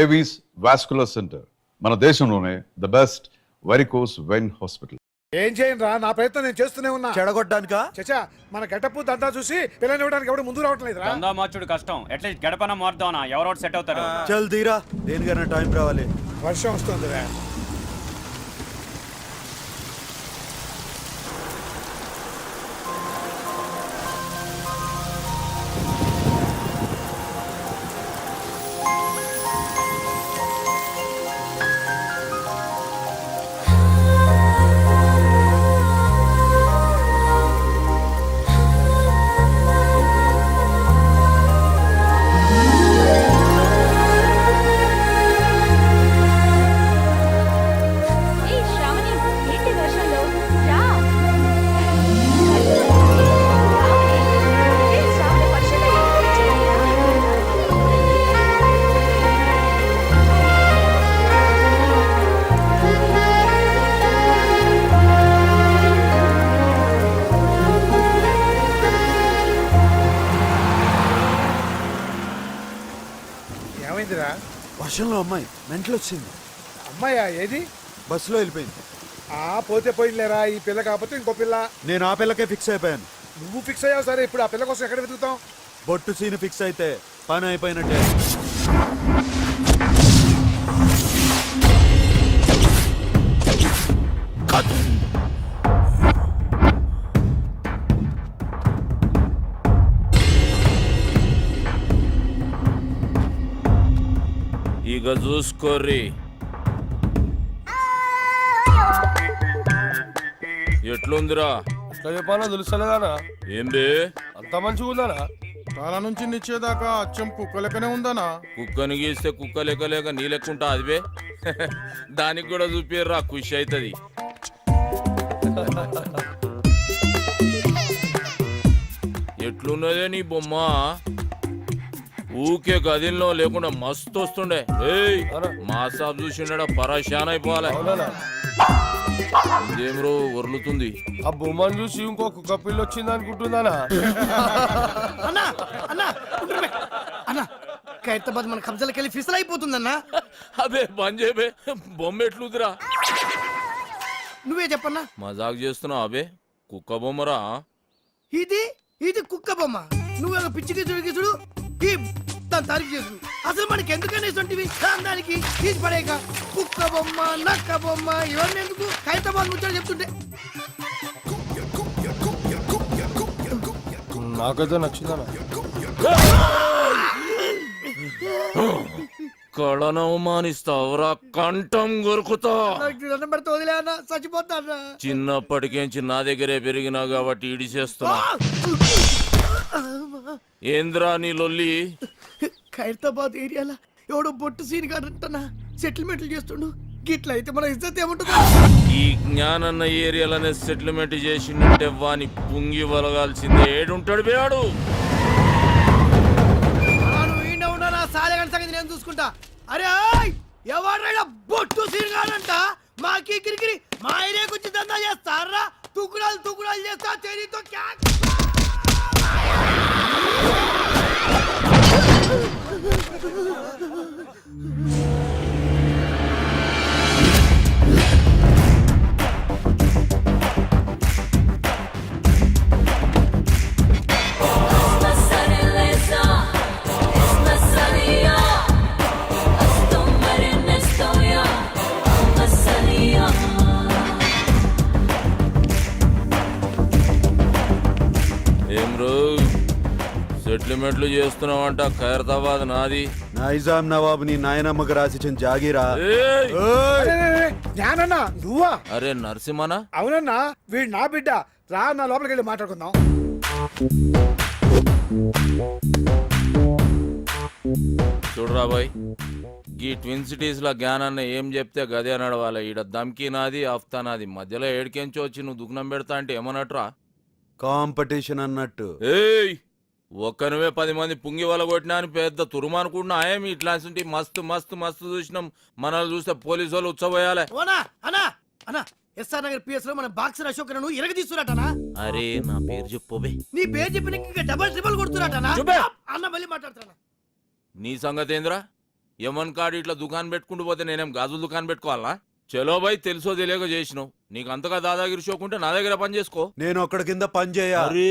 Avis vascular centre మన దేశంలోనే the best varicose vein hospital. ఏం చేయను రా, నా ప్రయత్నం నేను చేస్తూనే ఉన్నా. చెడగొట్టడానికా? చచ్చా, మన గెటప్ దంతా చూసి పిల్లని ఇవ్వడానికి ఎవరు ముందు రావటం లేదురా. దందా మార్చుడు కష్టం, అట్లీస్ట్ గడపన మారుదాం, ఎవరో సెట్ అవుతారు. చల్ తీరా, దేనికైనా టైం రావాలి. వర్షం వస్తుందిరా. ఏమైందిరా? వర్షంలో అమ్మాయి మెంటలు వచ్చింది. అమ్మాయా? ఏది? బస్సులో వెళ్ళిపోయింది. పోతే పోయిందిలేరా, ఈ పిల్ల కాకపోతే ఇంకో పిల్ల. నేను ఆ పిల్లకే ఫిక్స్ అయిపోయాను. నువ్వు ఫిక్స్ అయ్యావు సరే, ఇప్పుడు ఆ పిల్ల కోసం ఎక్కడ వెతుకుతాం? బొట్టు సీన్ ఫిక్స్ అయితే పని అయిపోయినట్టే. ఇక చూసుకోర్రి, ఎట్లుందిరా? ఎట్లా చెప్పాలో తెలుస్తలేదానా? ఏం బే అంత మంచిగా ఉందానా? తల నుంచి నిచ్చేదాకా అచ్చం కుక్క లెక్కనే ఉందానా? కుక్కని గీస్తే కుక్క లెక్క లేక నీ లెక్కుంటా అది బే. దానికి కూడా చూపిర్రా, ఖుషి అవుతుంది. ఎట్లున్నదే నీ బొమ్మ? ఊకే గదిలో లేకుండా మస్తు వస్తుండే. ఏయ్ మా సాబ్ చూసిండా పరేషాన్ అయిపోవాలి. ఇదేమ్రో వర్లుతుంది. ఆ బొమ్మను చూసి ఇంకో కుక్క పిల్ల వచ్చింది అనుకుంటుందానా? ఖైరతాబాద్ మన కబ్జాలకు వెళ్ళి ఫిసల్ అయిపోతుందన్నా. అబే బంజేబే, బొమ్మ ఎట్లుందిరా? నువ్వే చెప్పన్నా. మజాక్ చేస్తున్నావు అబే? కుక్క బొమ్మరా ఇది కుక్క బొమ్మ. నువ్వే పిచ్చి గిసుడు దాని తారీఫ్ చేసుడు. అసలు మనకి ఎందుకని ఇటువంటివి దానికి తీసి పడేక కుక్క బొమ్మ, నక్క బొమ్మ ఇవన్నీ ఎందుకు? ఖైరతాబాద్ ముచ్చట చెప్తుంటే నాకైతే నచ్చిందనా? కళను అవమానిస్తావురా, కంఠం కొరుకుతా. దండం పెడితే వదిలే అన్న, చచ్చిపోతా. చిన్నప్పటికేంచి నా దగ్గరే పెరిగినా కాబట్టి ఇడిచేస్తున్నా. ఏంద్రా నీ లొల్లి? ఖైరతాబాద్ ఏరియాలో ఎవడో బొట్టు సీన్ కాడంటనా సెటిల్మెంట్లు చేస్తుండు. గిట్ల అయితే మన ఇజ్జత్ ఏముంటుంది? ఈ జ్ఞానన్న ఏరియాలనే సెటిల్మెంట్ చేసిందంటే వాని పుంగి వలగాల్సిందే. ఏడుంటాడు బేడు? సంగతి నేను చూసుకుంటా. అరే ఎవరైనా బొట్టు సీన్ కాడంట మాకి కిరికిరి మా ఏరియా గురించి దందా చేస్తారా? తుకుడాలు చేస్తా తెరీతో సెటిల్మెంట్లు చేస్తున్నావంట. ఖైరతాబాద్ నాది. నైజాం నవాబ్ నీ నాయనమ్మకు రాసిచ్చిన జాగీరా. జ్ఞానన్నా నువ్వా? అరే నరసింహనా? అవునన్నా, వీడు నా బిడ్డ. రా నా లోపలికి వెళ్ళి మాట్లాడుకుందాం. చూడరా బాయ్, ఈ ట్విన్ సిటీస్ లా జ్ఞానాన్న ఏం చెప్తే గదే నడవాలి. ఈడ దమ్కి నాది, ఆఫ్తా నాది. మధ్యలో ఏడికెంచి వచ్చి నువ్వు దుగ్నం పెడతా అంటే ఏమన్నట్రా? కాంపిటీషన్ అన్నట్టు. ఏయ్ ఒక్కనువే 10 మంది పుంగి వల కొట్టినా అని పెద్ద తురుమనుకుంటున్నా. ఏమి ఇట్లాంటి మస్తు మస్తు మస్తు చూసినాం. మనల్ని చూస్తే పోలీసు వాళ్ళు ఉచ్చబోయాలే. ఎస్ఆర్ నగర్ పిఎస్ లో మన బాక్సర్ అశోక్ ను ఇరగదీస్తున్నట్టనా? అరే నా పేరు చెప్పోబే. నీ పేరు చెప్పిన డబల్ ట్రిబుల్ కొడుతున్నట్టనా? అన్న మళ్ళీ మాట్లాడుతున్నా. నీ సంగతి ఏంద్రా? యమన్ కాడు ఇట్లా దుకాణం పెట్టుకుంటూ పోతే నేనేం గాజులు దుకాణం పెట్టుకోవాలా? చలో బాయ్, తెలుసో తెలియక చేసినావు. నీకు అంతగా దాదాగిరి షోకుంటే నా దగ్గర పని చేసుకో. నేను ఒక్కడి కింద పని చేయ. అరే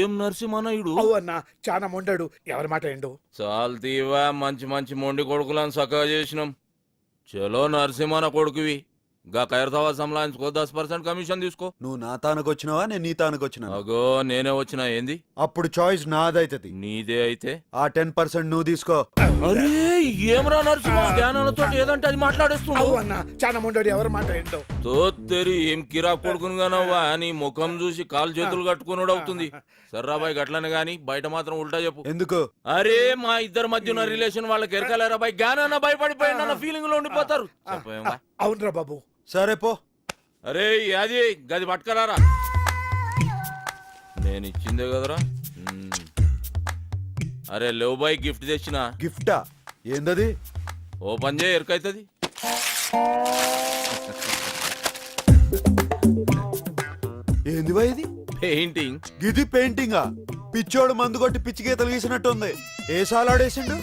ఏం నరసింహనాయుడు, అవు అన్న చాలా మొండాడు, ఎవరి మాట ఏండు. చాలు తీవా, మంచి మంచి మొండి కొడుకులను చక్కగా చేసినాం. చలో నరసింహన కొడుకువి, గా ఖైరతావా సంలాయించుకో, 10% కమిషన్ తీసుకో. నువ్వు నా తానకు వచ్చినావా, నేను నీ తానకు వచ్చినా? అగో నేనే వచ్చినా ఏంది? అప్పుడు చాయిస్ నాదైతది. నీదే అయితే ఆ 10% నువ్వు తీసుకో. అరే ఏమరా నరసింహ, జ్ఞానాలతో ఏదంటే అది మాట్లాడేస్తున్నావు. అవు అన్న చాలా మొండాడు, ఎవరి మాట ఏంటో. తోత్తెరి ఏం కిరా కొడుకునుగానవ్వా, నీ ముఖం చూసి కాలు చేతులు కట్టుకున్నాడు అవుతుంది. సర్రాబాయ్ గట్లనే గాని బయట మాత్రం ఉల్టా చెప్పు. ఎందుకు? అరే మా ఇద్దరి మధ్య ఉన్న రిలేషన్ వాళ్ళకి ఎరకలేరా బాయ్, జ్ఞానాన్న భయపడిపోయిన ఫీలింగ్ లో ఉండిపోతారు. చెప్పేమా? అవునరా బాబు. సరే పో. అరే అది గది పట్టుకరారా, నేను ఇచ్చిందే కదరా. అరే లేవు బాయ్, గిఫ్ట్ తెచ్చిన. గిఫ్టా? ఏందది? ఓపెన్ చేయ, ఎరకైతుంది. ఏంది బా ఇది? పెయింటింగ్. గిది పెయింటింగా? పిచ్చోడు మందు కొట్టి పిచ్చి గీతలు గీసినట్టుంది. ఏ సాలాడేసిండు?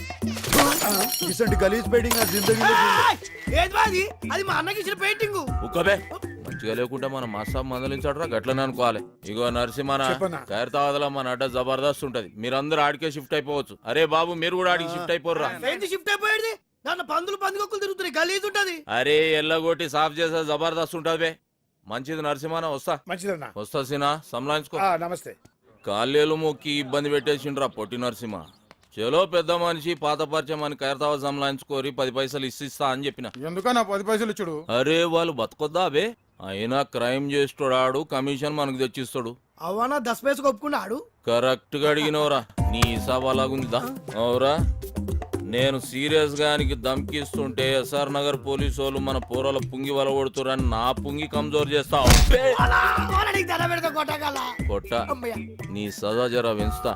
ఇసంటి గలీజ్ పెయింటింగ్ ఆ జిందగీలో చూడలే. ఏది బా అది? అది మా అన్నకి ఇచ్చిన పెయింటింగ్. ఉక్కబే, మంచిగా లేకుండా మన మసాబ్ మందలించాడరా, గట్లనే అనుకోవాలి. ఇగో నరసింహన, చెప్పనా? ఖైరతాబాద్లో మన అడ్డ జబర్దస్త్ ఉంటది, మీరందరూ ఆడికే షిఫ్ట్ అయిపోవచ్చు. అరే బాబు మీరు కూడా ఆడికి షిఫ్ట్ అయిపోర్రా. ఏంది షిఫ్ట్ అయిపోయేది? దాంట్లో పందులు పందుకొక్కులు తిరుగుతున్నాయి, గలీజ్ ఉంటది. అరే ఎల్లగొట్టి సాఫ్ చేసే జబర్దస్త్ ఉంటది బే. మంచిది నరసింహన, వస్తా. మంచిదన్నా. వస్తా సీనా, సంలాయించుకో. నమస్తే. కాళ్ళేలు మొక్కి ఇబ్బంది పెట్టేసిండ్రా పొట్టి నరసింహ. చలో పెద్ద మనిషి పాత పరిచయం అని ఖైరతాబాద్ సంలాయించుకోరి, 10 పైసలు ఇస్తా అని చెప్పిన. ఎందుకన్నా 10 పైసలు ఇచ్చుడు? అరే వాళ్ళు బతకొద్దా బే, అయినా క్రైమ్ చేస్తాడు, కమిషన్ మనకు తెచ్చిస్తాడు. అవనా 10 పైసలు ఒప్పుకున్నాడు. కరెక్ట్ గా అడిగినవరా, నీ హిసాబ్ అలాగుందిదా? అవురా, నేను సీరియస్ గానికి ధమ్కిస్తుంటే ఎస్ఆర్ నగర్ పోలీసు వాళ్ళు మన పోరాల పుంగి వలగొడుతురని నా పుంగి కమ్జోర్ చేస్తావు. కొట్ట నీ సదా జరా పెంచుతా.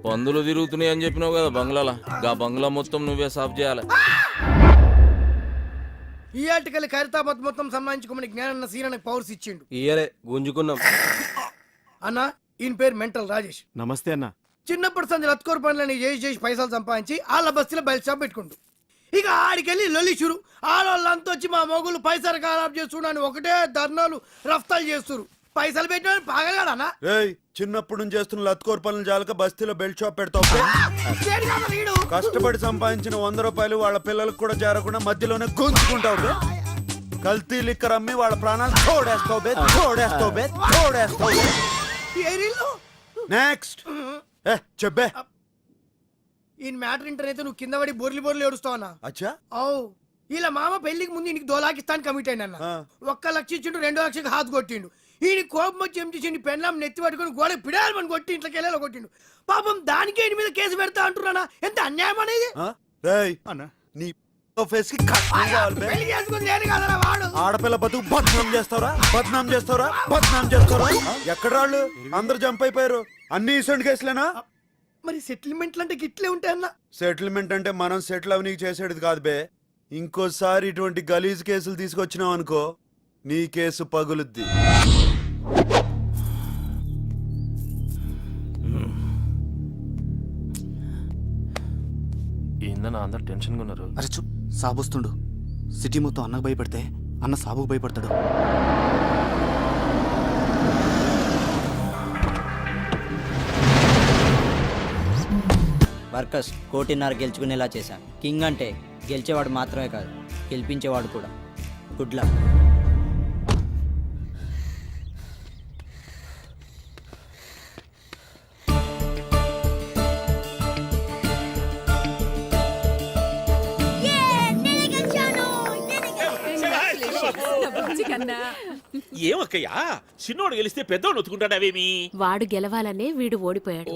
పందులు తిరుగుతున్నాయి అని చెప్పినావు కదా బంగ్లాల, గా బంగ్లా మొత్తం నువ్వే సాఫ్ చేయాలి. ఈ ఆర్టికల్ ఖైరతాబాద్ మొత్తం సంబంధించుకోమని జ్ఞానన్న సీరనకు పవర్స్ ఇచ్చిండు. ఇయ్యలే గుంజుకున్నాం. అన్న ఈయన పేరు మెంటల్ రాజేష్. నమస్తే అన్న. చిన్నప్పటి సంది లత్కోర్ పనులని చేసి పైసలు సంపాదించి వాళ్ళ బస్తీలో బయట షాప్ పెట్టుకుంటు. ఇక ఆడికెళ్ళి లొల్లి షురు. ఆడవాళ్ళంతా వచ్చి మా మొగులు పైసలు ఖరాబ్ చేస్తున్నాను ఒకటే ధర్నాలు రఫ్తాలు చేస్తున్నారు. పైసలు పెట్టిన పాగలగాడనా? రేయ్, చిన్నప్పుడు నుంచి చేస్తున్న లత్కోర్ పనులు జాలక బస్తీలో బెల్ట్ షాప్ పెడతావు. కష్టపడి సంపాదించిన 100 రూపాయలు వాళ్ళ పిల్లలకు కూడా చేరకుండా మధ్యలోనే గుంజుకుంటావు. కల్తీ లిక్కర్ అమ్మి వాళ్ళ ప్రాణాలు తోడేస్తావు బే, తోడేస్తావు బే, తోడేస్తావు. నెక్స్ట్ చెప్పే. ఈ మ్యాటర్ ఇంటర్ అయితే నువ్వు కింద పడి బోర్లి బోర్లు ఏడుస్తావన్నా? అచ్చా. అవు ఇలా మామ పెళ్లికి ముందు ఇంటికి 2 లక్షలు కమిట్ అయిన. 1 లక్ష ఇచ్చిండు, 2 లక్షలకు హాత్ కొట్టిండు. ఈయన కోపం వచ్చి ఏం చేసిండు, పెళ్ళాం నెత్తి పట్టుకుని గోడ పిడాలని కొట్టి ఇంట్లోకి వెళ్ళేలా కొట్టిండు. పాపం దానికే ఈయన మీద కేసు పెడతా అంటున్నానా? ఎంత అన్యాయం అనేది. రేయ్ నీ ఫేస్ కి పెళ్లి చేసుకుని నేను కదరా వాడు. ఆడపిల్ల బతుకు బద్నాం చేస్తారా, బద్నాం చేస్తారా, బద్నాం చేస్తారా? ఎక్కడ వాళ్ళు అందరు జంప్ అయిపోయారు. అన్ని ఇసంటి కేసులేనా? మరి సెటిల్మెంట్లు అంటే గిట్లే ఉంటాయన్నా? సెటిల్మెంట్ అంటే మనం సెటిల్ అవన్నీ చేసేది కాదు బే. ఇంకోసారి ఇటువంటి గలీజ్ కేసులు తీసుకొచ్చినావు అనుకో, నీ కేసు పగులుద్ది. ఏందన్నా అందరు టెన్షన్గా ఉన్నారు? అరే చూ, సాబొస్తుండు. సిటీ మొత్తం అన్నకు భయపడితే అన్న సాబుకు భయపడతాడు. వర్కర్స్ 1.5 కోటి గెలుచుకునేలా చేశాను. కింగ్ అంటే గెలిచేవాడు మాత్రమే కాదు, గెలిపించేవాడు కూడా. Good luck. ఏమక్కయ్యా, చిన్నోడు గెలిస్తే పెద్దోడు ఒత్తుకుంటాడావేమి? వాడు గెలవాలనే వీడు ఓడిపోయాడు.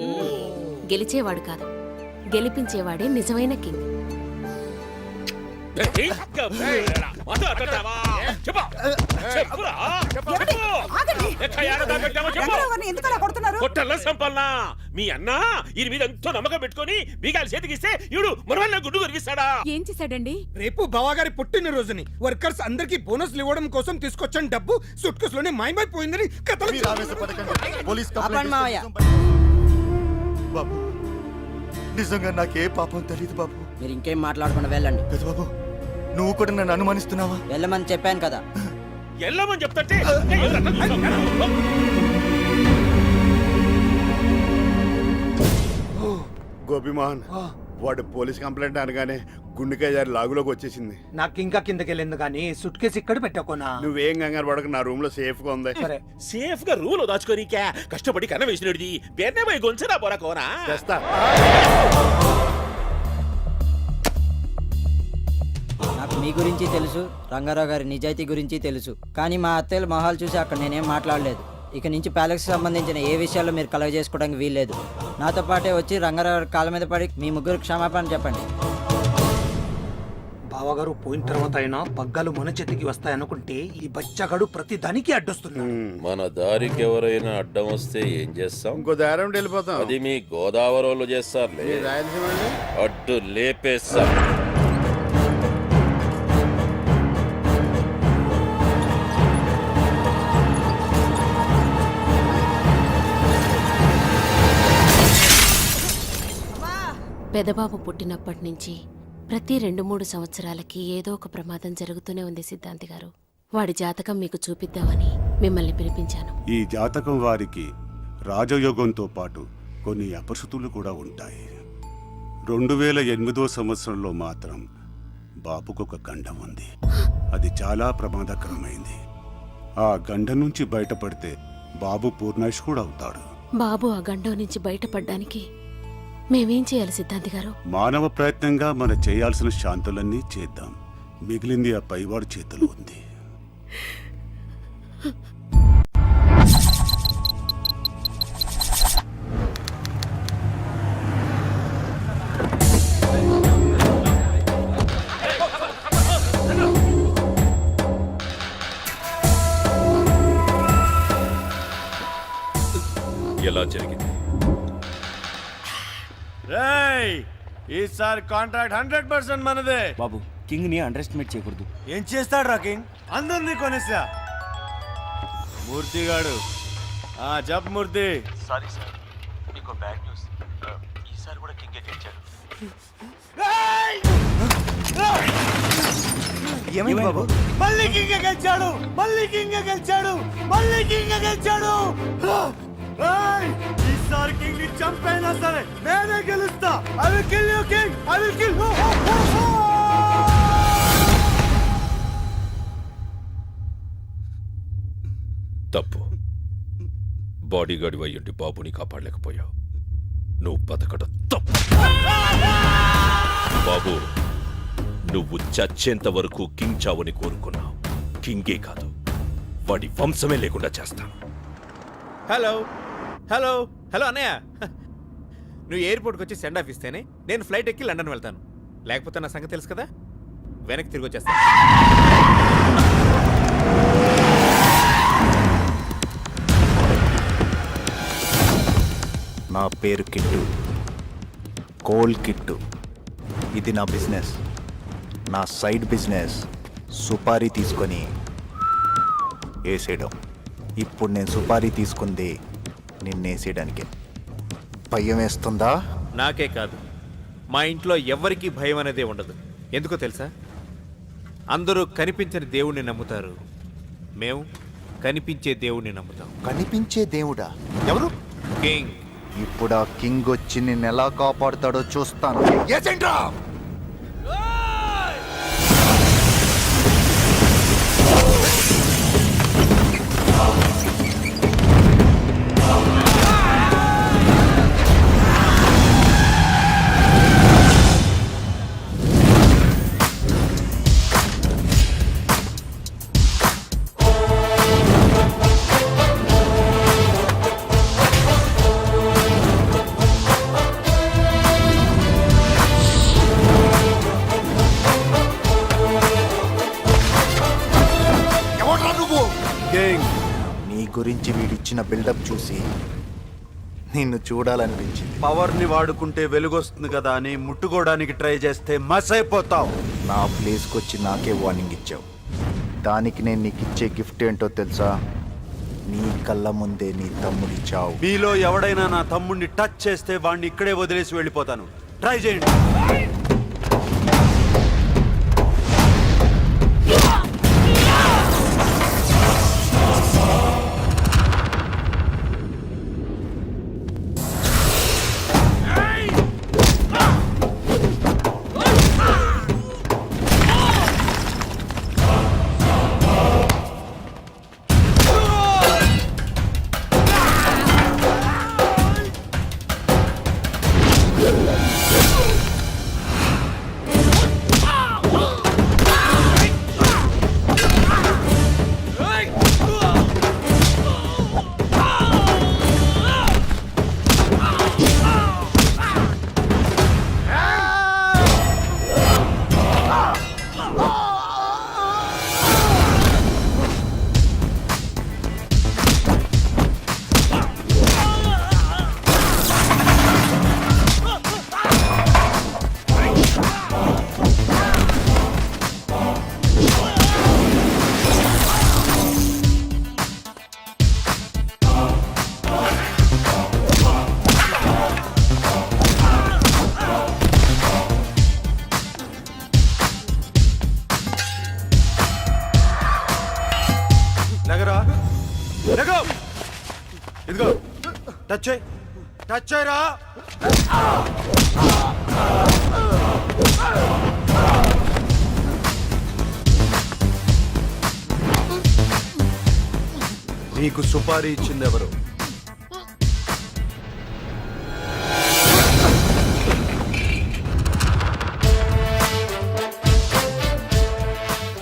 గెలిచేవాడు కాదు, గెలిపించేవాడే నిజమైన కింగ్. కొట్టల్ల సంపల్నా మీ అన్న ఈయన మీద ఎంతో నమ్మకం పెట్టుకుని బీగాలు చేతికిస్తే ఈడు మనవల్ల గుడ్డు కొరికిస్తాడా? ఏం చేశాడండి? రేపు బావగారి పుట్టిన రోజుని వర్కర్స్ అందరికి బోనస్లు ఇవ్వడం కోసం తీసుకొచ్చిన డబ్బు సూట్ కేసు లోనే మాయమైపోయిందని కథలు. బాబు నిజంగా నాకే పాపం తెలియదు బాబు. మీరు ఇంకేం మాట్లాడకుండా వెళ్ళండి. పెద్దబాబు నువ్వు కూడా నన్ను అనుమానిస్తున్నావా? వెళ్ళమని చెప్పాను కదా. వెళ్ళమని చెప్తాంటే గోపిమోహన్ వాడు పోలీస్ కంప్లైంట్ అనగానే గుండెకాయ జారి లాగులోకి వచ్చేసింది. నాకు ఇంకా కిందకి వెళ్ళింది కానీ సుట్ కేసు ఇక్కడ పెట్టాకోనా. నువ్వేం కంగారు పడక, నా రూమ్ లో సేఫ్ గా ఉంది. సరే సేఫ్ గా రూల్ దాచుకోనికే కష్టపడి కన్న వేసినది పేరునే పోయి గొంచరా పోరా కోనా. చేస్తా. నాకు మీ గురించి తెలుసు, రంగారావు గారి నిజాయితీ గురించి తెలుసు. కానీ మా అత్తయ్యల మొహాలు చూసి అక్కడ నేనేం మాట్లాడలేదు. ఇక నుంచి ప్యాలెక్స్ సంబంధించిన ఏ విషయాల్లో మీరు కలగ చేసుకోవడానికి వీల్లేదు. నాతో పాటే వచ్చి రంగారావు గారి కాళ్ళ మీద పడి మీ ముగ్గురు క్షమాపణ చెప్పండి. బావగారు పోయిన తర్వాత అయినా పగ్గాలు మన చేతికి వస్తాయనుకుంటే ఈ బచ్చగాడు ప్రతి దానికి అడ్డొస్తున్నాడు. మన దారికి ఎవరైనా అడ్డం వస్తే ఏం చేస్తాం? ఇంకో దారం వెళ్ళిపోతాం. అది మీ గోదావరిలో చేస్తారులే. ఈ రాయలసీమ అండి? అడ్డు లేపేస్తా. పెదబాబు పుట్టినప్పటి నుంచి ప్రతి 2-3 సంవత్సరాలకి ఏదో ఒక ప్రమాదం జరుగుతూనే ఉంది సిద్ధాంతి గారు. వాడి జాతకం మీకు చూపిద్దామని మిమ్మల్ని పిలిపించాను. ఈ జాతకం వారికి రాజయోగంతో పాటు కొన్ని అపశృతులు కూడా ఉంటాయి. 2008వ సంవత్సరంలో మాత్రం బాబుకు ఒక గండం ఉంది. అది చాలా ప్రమాదకరమైంది. ఆ గండం నుంచి బయటపడితే బాబు పూర్ణాయుష్ కూడా అవుతాడు. బాబు ఆ గండం నుంచి బయటపడ్డానికి మేమేం చేయాలి సిద్ధాంతి గారు? మానవ ప్రయత్నంగా మనం చేయాల్సిన శాంతులన్నీ చేద్దాం. మిగిలింది ఆ పైవాడి చేతిలో ఉంది. ఎలా జరిగింది? ఈసారి కాంట్రాక్ట్ 100% మనదే. బాబు కింగ్ ని అండర్ ఎస్టిమేట్ చేయకూడదు. ఏం చేస్తాడు రా కింగ్? అందరినీ కొనేసా. మూర్తిగాడు చెప్పు మూర్తి. సారీ సార్, మీకు బ్యాడ్ న్యూస్. ఈసారి కూడా కింగ్ గెలిచాడు. ఏమైంది బాబు? మళ్ళీ కింగ్ గెలిచాడు, మళ్ళీ కింగ్ గెలిచాడు, మళ్ళీ కింగ్ గెలిచాడు. ఈసారి కింగ్ ని చంపైనా సరే నేనే గెలుస్తా. I will kill you king, I will kill you. తప్పు. బాడీగార్డ్ అయ్యుండి బాబుని కాపాడలేకపోయావు. నువ్వు బతకడం తప్పు. బాబు, నువ్వు చచ్చేంత వరకు కింగ్ చావుని కోరుకున్నావు. కింగే కాదు, వాడి వంశమే లేకుండా చేస్తాను. హలో హలో హలో అన్నయ్య, నువ్వు ఎయిర్పోర్ట్కి వచ్చి సెండ్ ఆఫ్ ఇస్తేనే నేను ఫ్లైట్ ఎక్కి లండన్ వెళ్తాను. లేకపోతే నా సంగతి తెలుసు కదా, వెనక్కి తిరిగి వచ్చేస్తాను. నా పేరు కిట్టు, కోల్ కిట్టు. ఇది నా బిజినెస్. నా సైడ్ బిజినెస్ సుపారీ తీసుకొని వేసేయడం. ఇప్పుడు నేను సుపారీ తీసుకుంది నిన్నేసేయడానికే. భయం వేస్తుందా? నాకే కాదు, మా ఇంట్లో ఎవరికీ భయం అనేదే ఉండదు. ఎందుకో తెలుసా? అందరూ కనిపించని దేవుణ్ణి నమ్ముతారు, మేము కనిపించే దేవుణ్ణి నమ్ముతాం. కనిపించే దేవుడా? ఎవరు? కింగ్. ఇప్పుడు ఆ కింగ్ వచ్చి నిన్ను ఎలా కాపాడుతాడో చూస్తాను. నీ గురించి వీడిచ్చిన బిల్డప్ చూసి నిన్ను చూడాలనిపించింది. పవర్ ని వాడుకుంటే వెలుగొస్తుంది కదా అని ముట్టుకోవడానికి ట్రై చేస్తే మస్ అయిపోతావు. నా ప్లేస్కి వచ్చి నాకే వార్నింగ్ ఇచ్చావు. దానికి నేను నీకు ఇచ్చే గిఫ్ట్ ఏంటో తెలుసా? నీ కళ్ళ ముందే నీ తమ్ముడి చావు. మీలో ఎవడైనా నా తమ్ముడిని టచ్ చేస్తే వాడిని ఇక్కడే వదిలేసి వెళ్ళిపోతాను. ట్రై చేయండి. లెగో. ఇదిగో టచ్ చేయి, టచ్ చేయరా. నీకు సుపారీ ఇచ్చింది ఎవరు?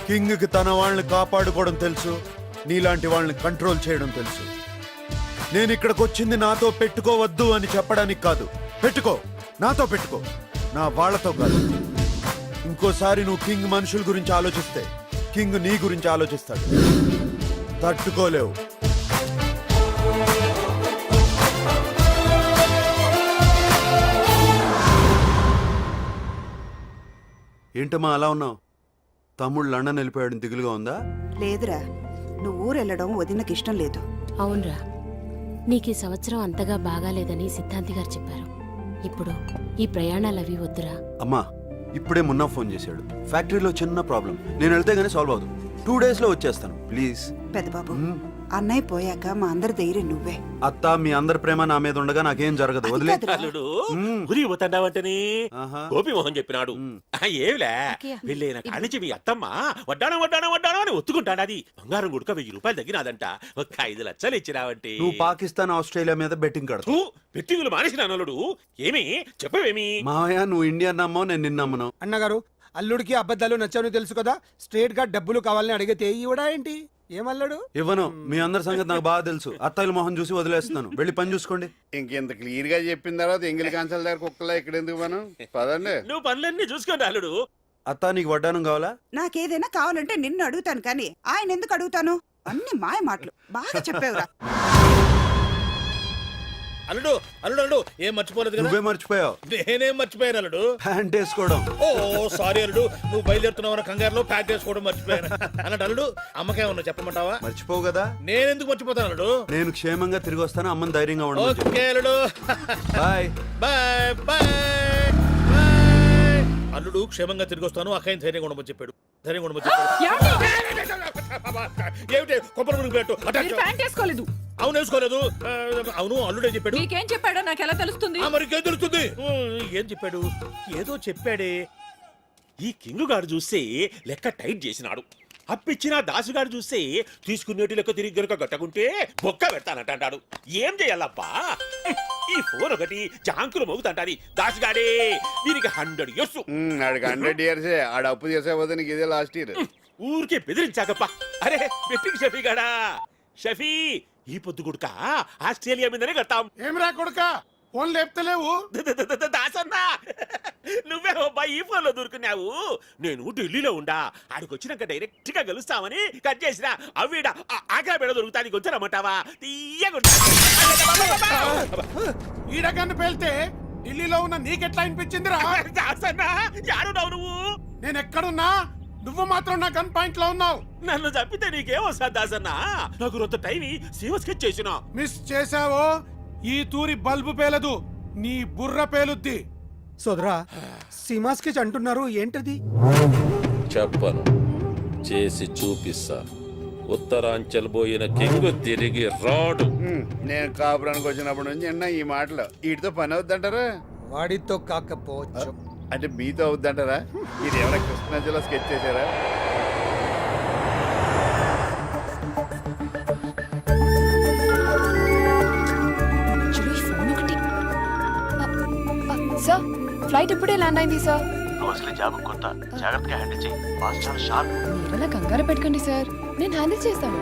కింగ్కి తన వాళ్ళని కాపాడుకోవడం తెలుసు, నీలాంటి వాళ్ళని కంట్రోల్ చేయడం తెలుసు. నేను ఇక్కడికి వచ్చింది నాతో పెట్టుకోవద్దు అని చెప్పడానికి కాదు. పెట్టుకో, నాతో పెట్టుకో, నా వాళ్ళతో కాదు. ఇంకోసారి నువ్వు కింగ్ మనుషుల గురించి ఆలోచిస్తే కింగ్ నీ గురించి ఆలోచిస్తాడు. తట్టుకోలేవు. ఏంటమ్మా అలా ఉన్నావు? తమ్ముడు లండన్ వెళ్ళిపోయాడు, దిగులుగా ఉందా? లేదురా, నువ్వు ఊరు వెళ్ళడం వదినకి ఇష్టం లేదు. అవునరా, నీకు ఈ సంవత్సరం అంతగా బాగాలేదని సిద్ధాంతి గారు చెప్పారు. ఇప్పుడు ఈ ప్రయాణాలవి వద్దురా. అమ్మా ఇప్పుడే మున్నా ఫోన్ చేశాడు. ఫ్యాక్టరీలో చిన్న ప్రాబ్లం, నేను వెళ్తే గానీ సాల్వ్ అవుతుంది. 2 days లో వచ్చేస్తాను ప్లీజ్. పెద్దబాబు, అన్నయ్య పోయాక మా అందరి ధైర్యం నువ్వే. అత్త మీ అందరి ప్రేమ నా మీద ఉండగా నాకేం జరగదు, వదిలే. అల్లుడు గురి పోతాండావంటని ఆహా. గోపి మోహన్ చెప్పినాడు. ఏమిలే వెళ్ళిన కానించి మీ అత్తమ్మ వడ్డానం వడ్డానం వడ్డానం అని ఒత్తుకుంటాడు. అది బంగారం గుడక 1000 రూపాయలు తగ్గినాదంట. ఒక 5 లక్షలు ఇచ్చినావంటే నువ్వు పాకిస్తాన్ ఆస్ట్రేలియా మీద బెట్టింగ్ కడతావు. బెట్టింగులు మానేసిన అల్లుడు. ఏమి చెప్పవేమి? మావయ్య నువ్వు ఇండియా నమ్మవు, నేను నిన్నమ్మను. అన్నగారు, అల్లుడికి అబద్ధాలు నచ్చవని తెలుసు కదా, స్ట్రేట్ గా డబ్బులు కావాలని అడిగితే ఇవ్వడా ఏంటి? ఏమల్లాడు? ఇవ్వను. మీ అందరి సంగతి నాకు బాగా తెలుసు. అత్తయ్యల మొహం చూసి వదిలేస్తున్నాను. వెళ్ళి పని చూసుకోండి. ఇంకెంత క్లియర్ గా చెప్పిన తర్వాత ఎంగిలి కాంచాల దగ్గర కుక్కలా ఇక్కడ ఎందుకు మనం పదండి. నువ్వు పనులన్నీ చూసుకోండి అల్లుడు. అత్త నీకు వడ్డానం కావాలా? నాకేదైనా కావాలంటే నిన్ను అడుగుతాను, కానీ ఆయన ఎందుకు అడుగుతాను? అన్ని మాయ మాటలు. బాగా చెప్పేవురా. అల్లుడు అల్లుడు అల్లుడు ఏం మర్చిపోలేదు కదా? నువ్వే మర్చిపోయావు. నేనేం మర్చిపోయాను అల్లుడు? ప్యాంట్ వేసుకోవడం. ఓ సారీ అల్లుడు, నువ్వు బయలుదేరుతున్నావు కంగారులో ప్యాక్ చేసుకోవడం మర్చిపోయాను. అన్నట్టు అల్లుడు, అమ్మకేమన్నా చెప్పమంటావా? మర్చిపోవు కదా. నేనెందుకు మర్చిపోతాను అల్లుడు? నేను క్షేమంగా తిరిగి వస్తాను, అమ్మని ధైర్యంగా ఉండదు. ఓకే అల్లుడు, బాయ్ బాయ్ బాయ్. అల్లుడు క్షేమంగా తిరిగి వస్తాను, అక్కయ్య ధైర్యంగా ఉండమని చెప్పాడు. ధైర్యంగా ఉండమని చెప్పాడు. ఏమిటి కొబ్బరి మురుగు పెట్టు? వేసుకోలేదు. అవును వేసుకోలేదు. అవును అల్లుడే చెప్పాడు. నీకేం చెప్పాడో నాకు ఎలా తెలుస్తుంది? మరికేం తెలుస్తుంది? ఏం చెప్పాడు? ఏదో చెప్పాడే. ఈ కింగ్ గారు చూస్తే లెక్క టైట్ చేసినాడు. అప్పిచ్చిన దాసుగాడు చూస్తే తీసుకునేటి లెక్క తిరిగి గనుక గట్టకుంటే బొక్క పెడతానంటాడు. ఏం చేయాలబ్బా? ఈ ఫోన్ ఒకటి జాంకులు మోగుతంటాది. దాసుగాడే దీనికి 100 years. ఆడికి 100 years. ఆడ అప్పు చేసే పోతే నీకు ఇదే లాస్ట్ ఇయర్. ఊరికే బెదిరించాకప్ప. అరే బెట్టింగ్ షఫీ గాడా. షఫీ ఈ పొద్దు గుడుక ఆస్ట్రేలియా మీదనే కడతాం. ఏమిరా కొడుక, ఫోన్ లేపుతలేవు? దాసన్నా నువ్వే అబ్బాయి ఈ ఫోన్ లో దొరుకున్నావు. నేను ఢిల్లీలో ఉండా. ఆడికి వచ్చినాక డైరెక్ట్ గా కలుస్తామని కట్ చేసిన. అవిడ ఆగ్రా బెడ దొరుకుతానికి వచ్చారమ్మంటావా? ఈడగాన్ని పేల్తే ఢిల్లీలో ఉన్న నీకెట్లా అనిపించిందిరా? దాసన్నా యాడున్నావు నువ్వు? నేను ఎక్కడున్నా నువ్వు మాత్రం నా గన్ పాయింట్ లో ఉన్నావు. నన్ను చంపితే నీకేం వస్తుంది దాసన్నా? నాకు రొంత టైం సీమ స్కెచ్ చేసిన. మిస్ చేసావో ఈ తూరి బల్బు పేలదు, నీ బుర్ర పేలుద్ది. సోదరా, సీమాస్కెచ్ అంటున్నారు, ఏంటది? చెప్పను, చేసి చూపిస్తా. ఉత్తరాంచల్ పోయిన కింగ్ తిరిగి రాడు. నేను కాపురానికి వచ్చినప్పటి నుంచి అన్న ఈ మాటలు వీటితో పని అవుద్దంటారా? వాడితో కాకపోవచ్చు, అంటే మీతో అవుద్దంటారా? మీరు ఏమైనా కృష్ణా జిల్లా స్కెచ్ చేశారా? సార్, ఫ్లైట్ ఇప్పుడే ల్యాండ్ అయింది సార్. అసలు జాబ్ కొత్త, జాగ్రత్తగా హ్యాండిల్ చేయి. బాస్ చాలా షార్ప్. మీరలా కంగారు పెట్టకండి సార్, నేను హ్యాండిల్ చేస్తాను.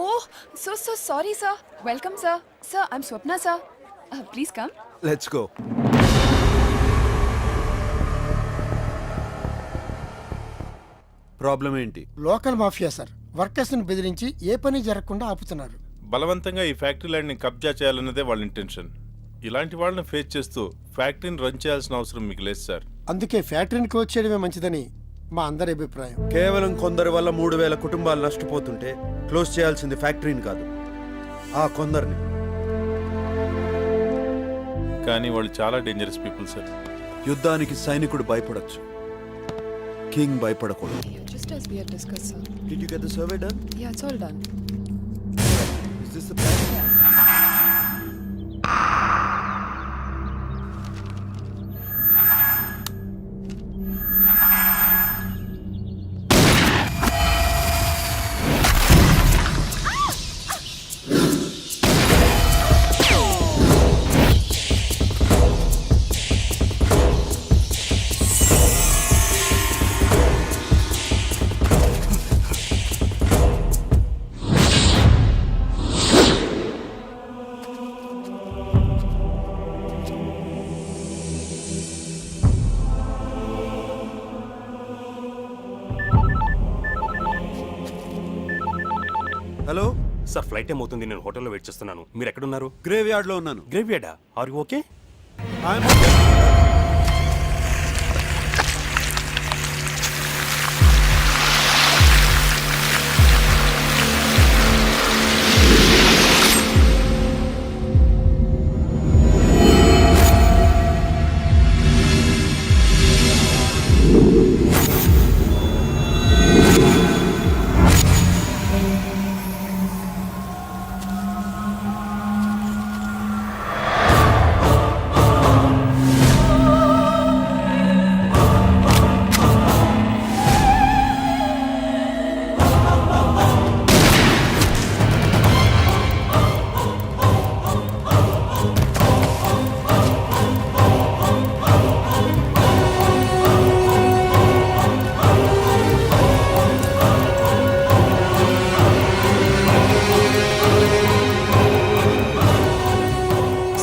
Oh so sorry sir. Welcome sir. Sir, I'm Swapna sir. Please come. Let's go. Problem ఏంటి? లోకల్ మాఫియా సార్, వర్కర్స్ ని బెదిరించి ఏ పని జరగకుండా ఆపుతున్నారు. బలవంతంగా ఈ ఫ్యాక్టరీ ల్యాండ్ ని కబ్జా చేయాలన్నదే వాళ్ళ ఇంటెన్షన్. ఇలాంటి వాళ్ళని ఫేస్ చేస్తూ ఫ్యాక్టరీని రన్ చేయాల్సిన అవసరం మీకు లేదు సార్. అందుకే ఫ్యాక్టరీని క్లోజ్ చేయడమే మంచిదని మా అందరి అభిప్రాయం. కేవలం కొందరి వల్ల 3000 కుటుంబాలు నష్టపోతుంటే క్లోజ్ చేయాల్సింది ఫ్యాక్టరీని కాదు, ఆ కొందరిని. కానీ వాళ్ళు చాలా డేంజరస్ పీపుల్ సార్. యుద్ధానికి సైనికుడు భయపడొచ్చు, కింగ్ భయపడకూడదు. Just as we had discussed, sir. Did you get the survey done? Yeah, it's all done. Is this the plan? Hello sir flight time అవుతుంది, నేను హోటల్లో వెయిట్ చేస్తున్నాను. మీరు ఎక్కడున్నారు? గ్రేవ్ యార్డ్ లో ఉన్నాను. గ్రేవ్ యార్డా? Are you okay?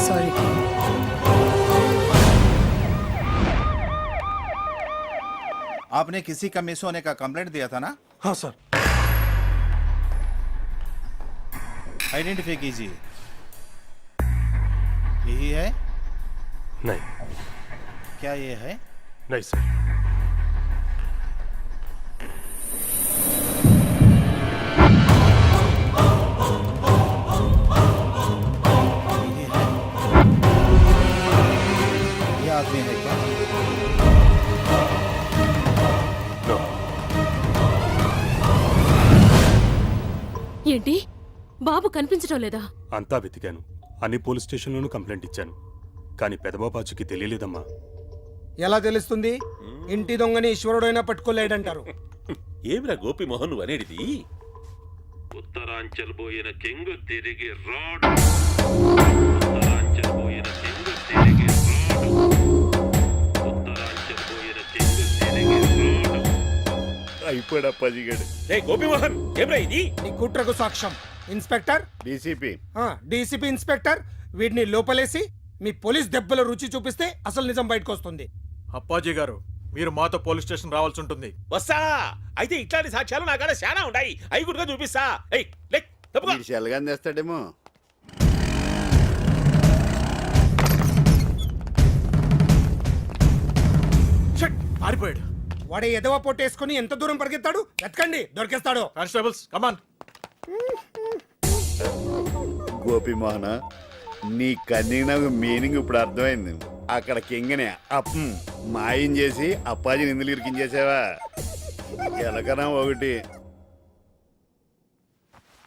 Sorry, King. आपने किसी का मिस होने का कंप्लेंट दिया था ना? हाँ सर. आइडेंटिफाई कीजिए. यही है? नहीं. क्या ये है? नहीं सर. ये है? ये आदमी है क्या? No. ఏంటి బాబు కనిపించడం లేదా? అంతా వెతికాను, అన్ని పోలీస్ స్టేషన్లోనూ కంప్లైంట్ ఇచ్చాను, కానీ పెదబాబాజుకి తెలియలేదమ్మా. ఎలా తెలుస్తుంది? ఇంటి దొంగని ఈశ్వరుడైనా పట్టుకోలేడంటారు. ఏమిరా గోపి మోహన్ నువ్వు అనేటిది? ఉత్తరాంచల్ పోయిన కింగ్ తిరిగి రాడు. ఉత్తరాంచల్ పోయిన కింగ్ తిరిగి రాడు. ఉత్తరాంచల్ పోయిన కింగ్ తిరిగి రాడు. అయిపోయాడు పజిగాడు. ఏ గోపి మోహన్ ఏమిరా ఇది? నీ కుట్రకు సాక్ష్యం ఇన్స్పెక్టర్, డీసీపీ డీసీపీ ఇన్స్పెక్టర్, వీడిని లోపలేసి మీ పోలీస్ దెబ్బల రుచి చూపిస్తే అసలు నిజం బయటకు వస్తుంది. అప్పాజీ గారు, మీరు మాతో పోలీస్ స్టేషన్ రావాల్సి ఉంటుంది. వస్తా. అయితే ఇట్లాంటి సాక్ష్యాలు నా కాడ చాలా ఉంటాయి, అవి కూడా చూపిస్తా. ఏయ్ లెక్ తప్పుకో. వీడు చెల్లగా తెస్తాడేమో. షట్, పారిపోయాడు. వాడే ఎదవ పొట్టేసుకుని ఎంత దూరం పరిగెత్తాడు? ఎత్కండి, దొరికేస్తాడు. Constables come on. గోపి మోహన, నీ కన్నింగ్ నాకు మీనింగ్ ఇప్పుడు అర్థమైంది. అక్కడ కింగ్నే మాయం చేసి అప్పాజీని ఎందుకు ఇరికించేసావా? ఎలకనా ఒకటి.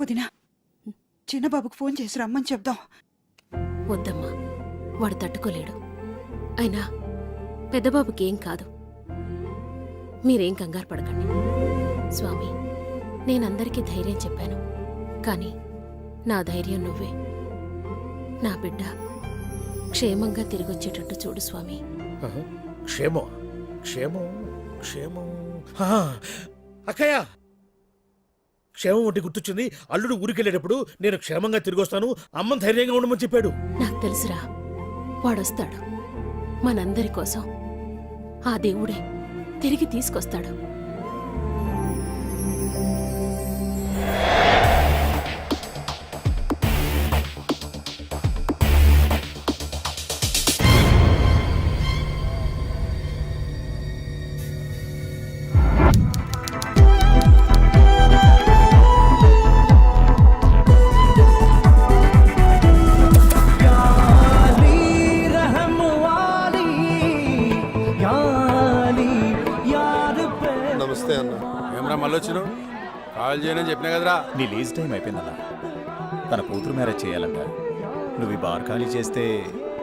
వదినా, చిన్నబాబుకు ఫోన్ చేసి రమ్మని చెప్దాం. వద్దమ్మా, వాడు తట్టుకోలేడు. అయినా పెద్దబాబుకి ఏం కాదు. మీరేం కంగారు పడకండి. స్వామి, నేనందరికీ ధైర్యం చెప్పాను, కానీ నా ధైర్యం నువ్వే. నా బిడ్డ క్షేమంగా తిరిగొచ్చేటట్టు చూడు స్వామి. క్షేమం క్షేమం క్షేమం. అక్కయ్య, క్షేమం ఒకటి గుర్తొచ్చింది. అల్లుడు ఊరికెళ్ళేటప్పుడు నేను క్షేమంగా తిరిగి వస్తాను, అమ్మని ధైర్యంగా ఉండమని చెప్పాడు. నాకు తెలుసురా, వాడొస్తాడు. మనందరి కోసం ఆ దేవుడే తిరిగి తీసుకొస్తాడు. ఖాళీ చేయని చెప్పినా కదరా. నీ లీజ్ టైం అయిపోయిందన్న. తన కూతురు మ్యారేజ్ చేయాలంట. నువ్వు ఈ బార్ ఖాళీ చేస్తే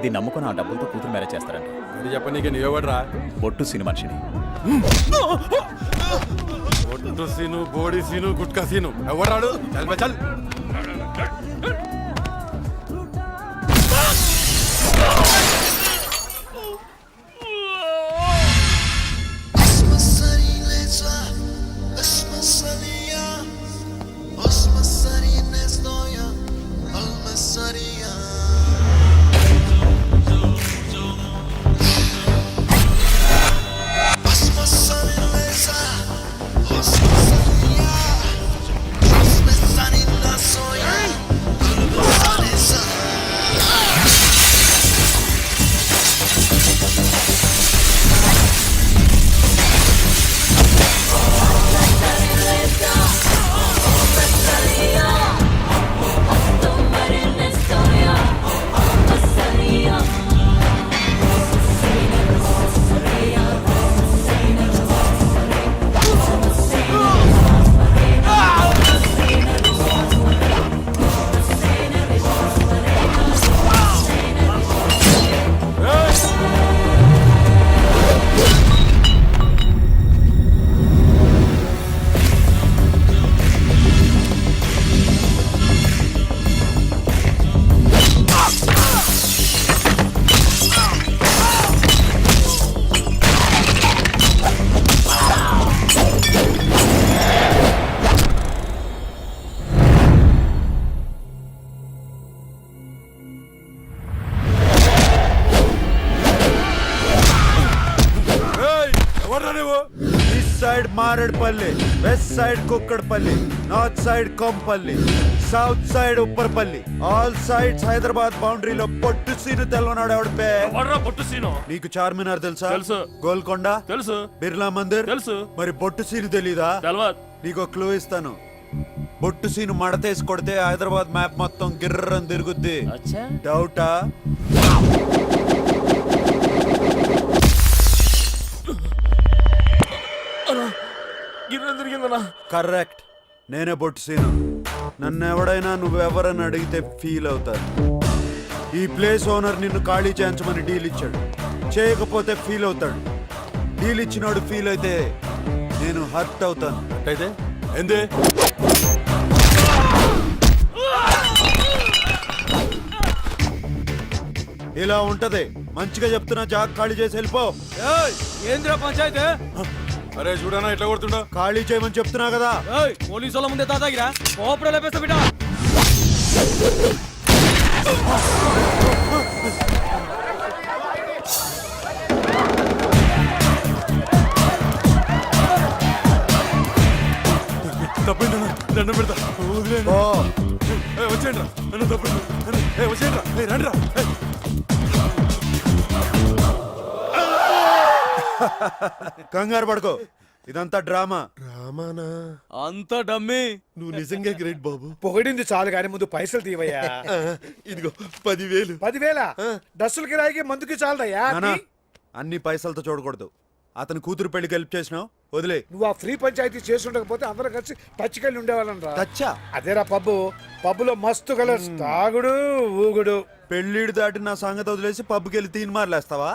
దీన్ని నమ్ముకొని ఆ డబ్బులతో కూతురు మ్యారేజ్ చేస్తారంట. అది చెప్పనీకి నీవెవడ్రా? బొట్టు సిని మనిషిని. ఒట్టు సీను, బోడి సీను, గుట్కా సీను ఎవరాడు? చల్ బే చల్. East side Maredupalli, west side Kukkadapalli, north side Kompally, south side Upparpalli, all sides Hyderabad బౌండరీలో పొట్టు సీను తెల్లనాడు ఎవడు బే? పొట్టు సీను నీకు చార్మినార్ తెలుసా? తెలుసు. గోల్కొండ తెలుసు. బిర్లా మందిర్ తెలుసు. మరి బొట్టు సీను తెలీదా? తెలవదు. నీకు క్లూ ఇస్తాను. బొట్టు సీను మడతేసి కొడితే హైదరాబాద్ మ్యాప్ మొత్తం గిర్రని తిరుగుద్ది. డౌటా? కరెక్ట్, నేనే బొట్టు సీను. నన్ను ఎవడైనా నువ్వెవరని అడిగితే ఫీల్ అవుతారు. ఈ ప్లేస్ ఓనర్ నిన్ను ఖాళీ చేయించమని డీల్ ఇచ్చాడు. చేయకపోతే ఫీల్ అవుతాడు. డీల్ ఇచ్చినోడు ఫీల్ అయితే నేను హర్ట్ అవుతాను. అయితే ఏంది? ఇలా ఉంటది. మంచిగా చెప్తున్నా, జాగ్ ఖాళీ చేసి వెళ్ళిపో. ఏంద్రా పంచాయతీ? అరే చూడనా ఎట్లా కొడుతుండో. ఖాళీ చేయమని చెప్తున్నా కదా. పోలీసు వాళ్ళ ముందే తాతాగిరా కోపడే లేపేస్తా బిడ్డ. తప్పైందన్నా, దండం పెడతా. వచ్చేయండి రా, నన్ను తప్పండి. వచ్చేయండి రా, రండి రా. కంగారు పడుకో, ఇదంతా డ్రామా. రామానా? అంత డమ్మి. నువ్వు నిజంగా గ్రేట్ బాబు. పొగడింది చాలు కానీ ముందు పైసలు తీవయ్యా. ఇదిగో 10,000. 10,000 డ్రస్సులు కిరాయికి మందుకి చాలదయ్యా. నానా, అన్ని పైసలతో చూడకూడదు. అతని కూతురు పెళ్లికి హెల్ప్ చేసినావు, వదిలే. నువ్వు ఆ ఫ్రీ పంచాయతీ చేసి ఉండకపోతే అందరం కలిసి పచ్చికెళ్ళి ఉండేవాళ్ళం రా. తచ్చా అదేరా పబ్బులో మస్తు కలర్స్, తాగుడు ఊగుడు. పెళ్ళిడు దాటి నా సంగతి వదిలేసి పబ్కి వెళ్ళి తీన్ మార్లేస్తావా?